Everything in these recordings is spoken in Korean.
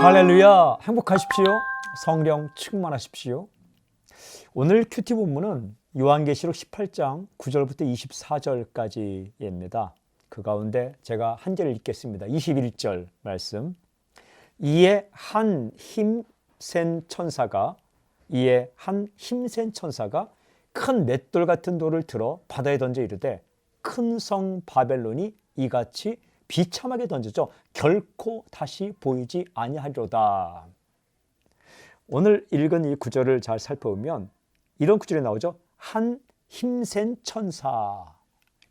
할렐루야, 행복하십시오. 성령 충만하십시오. 오늘 큐티 본문은 요한계시록 18장 9절부터 24절까지입니다. 그 가운데 제가 한 절을 읽겠습니다. 21절 말씀. 이에 한 힘센 천사가 큰 맷돌 같은 돌을 들어 바다에 던져 이르되 큰 성 바벨론이 이같이 비참하게 던져져 결코 다시 보이지 아니하리로다. 오늘 읽은 이 구절을 잘 살펴보면 이런 구절이 나오죠. 한 힘센 천사.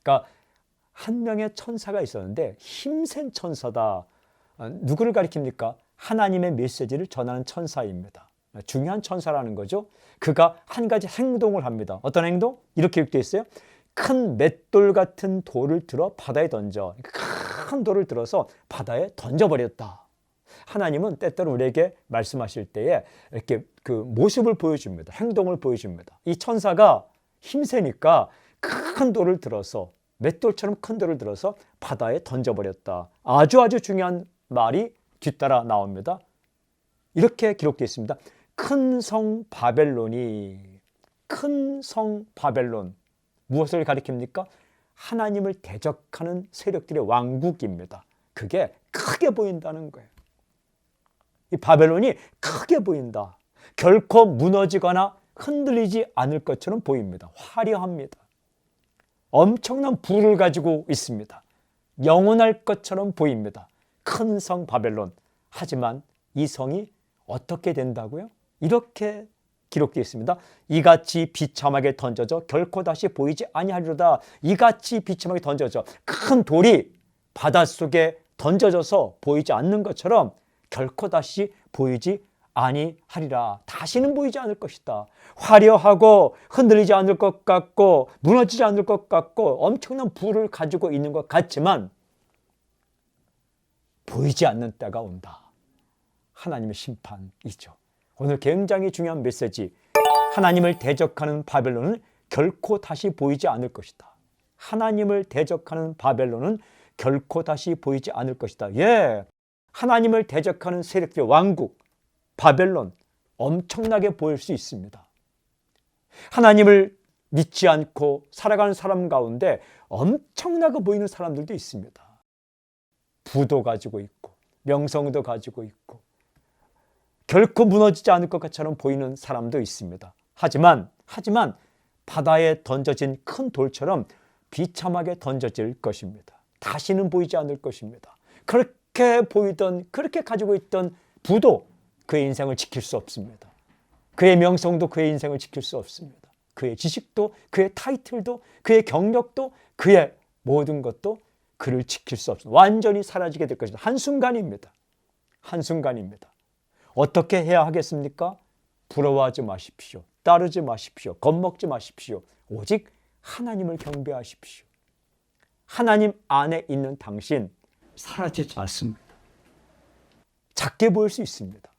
그러니까 한 명의 천사가 있었는데 힘센 천사다. 누구를 가리킵니까? 하나님의 메시지를 전하는 천사입니다. 중요한 천사라는 거죠. 그가 한 가지 행동을 합니다. 어떤 행동? 이렇게 기록되어 있어요. 큰 맷돌 같은 돌을 들어 바다에 던져. 큰 돌을 들어서 바다에 던져버렸다. 하나님은 때때로 우리에게 말씀하실 때에 이렇게 그 모습을 보여줍니다. 행동을 보여줍니다. 이 천사가 힘세니까 큰 돌을 들어서 맷돌처럼 큰 돌을 들어서 바다에 던져버렸다. 아주 중요한 말이 뒤따라 나옵니다. 이렇게 기록되어 있습니다. 큰 성 바벨론. 무엇을 가리킵니까? 하나님을 대적하는 세력들의 왕국입니다. 그게 크게 보인다는 거예요. 이 바벨론이 크게 보인다. 결코 무너지거나 흔들리지 않을 것처럼 보입니다. 화려합니다. 엄청난 부를 가지고 있습니다. 영원할 것처럼 보입니다. 큰 성 바벨론. 하지만 이 성이 어떻게 된다고요? 이렇게 기록되어 있습니다. 이같이 비참하게 던져져 결코 다시 보이지 아니하리로다. 이같이 비참하게 던져져 큰 돌이 바닷속에 던져져서 보이지 않는 것처럼 결코 다시 보이지 아니하리라. 다시는 보이지 않을 것이다. 화려하고 흔들리지 않을 것 같고 무너지지 않을 것 같고 엄청난 부를 가지고 있는 것 같지만 보이지 않는 때가 온다. 하나님의 심판이죠. 오늘 굉장히 중요한 메시지. 하나님을 대적하는 바벨론은 결코 다시 보이지 않을 것이다. 하나님을 대적하는 바벨론은 결코 다시 보이지 않을 것이다. 예, 하나님을 대적하는 세력들의 왕국 바벨론 엄청나게 보일 수 있습니다. 하나님을 믿지 않고 살아가는 사람 가운데 엄청나게 보이는 사람들도 있습니다. 부도 가지고 있고 명성도 가지고 있고 결코 무너지지 않을 것처럼 보이는 사람도 있습니다. 하지만 바다에 던져진 큰 돌처럼 비참하게 던져질 것입니다. 다시는 보이지 않을 것입니다. 그렇게 가지고 있던 부도 그의 인생을 지킬 수 없습니다. 그의 명성도 그의 인생을 지킬 수 없습니다. 그의 지식도, 그의 타이틀도, 그의 경력도, 그의 모든 것도 그를 지킬 수 없습니다. 완전히 사라지게 될 것입니다. 한순간입니다. 어떻게 해야 하겠습니까? 부러워하지 마십시오. 따르지 마십시오. 겁먹지 마십시오. 오직 하나님을 경배하십시오. 하나님 안에 있는 당신 사라지지 않습니다. 작게 보일 수 있습니다.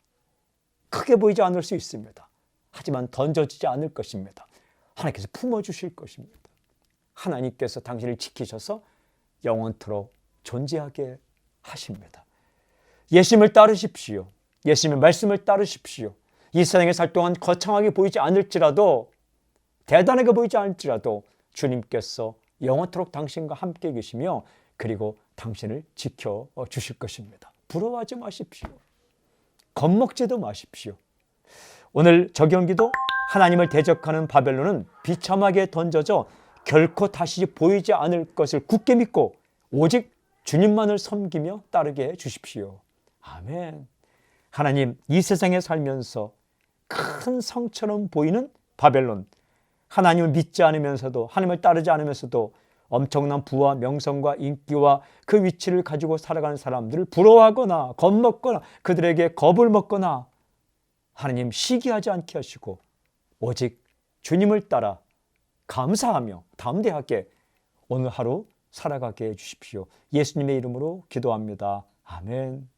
크게 보이지 않을 수 있습니다. 하지만 던져지지 않을 것입니다. 하나님께서 품어주실 것입니다. 하나님께서 당신을 지키셔서 영원토록 존재하게 하십니다. 예수님을 따르십시오. 예수님의 말씀을 따르십시오. 이 세상에 살 동안 거창하게 보이지 않을지라도 대단하게 보이지 않을지라도 주님께서 영원토록 당신과 함께 계시며 그리고 당신을 지켜주실 것입니다. 부러워하지 마십시오. 겁먹지도 마십시오. 오늘 적용기도 하나님을 대적하는 바벨론은 비참하게 던져져 결코 다시 보이지 않을 것을 굳게 믿고 오직 주님만을 섬기며 따르게 해 주십시오. 아멘. 하나님, 이 세상에 살면서 큰 성처럼 보이는 바벨론, 하나님을 믿지 않으면서도 하나님을 따르지 않으면서도 엄청난 부와 명성과 인기와 그 위치를 가지고 살아가는 사람들을 부러워하거나 겁먹거나 그들에게 겁을 먹거나 하나님 시기하지 않게 하시고 오직 주님을 따라 감사하며 담대하게 오늘 하루 살아가게 해주십시오. 예수님의 이름으로 기도합니다. 아멘.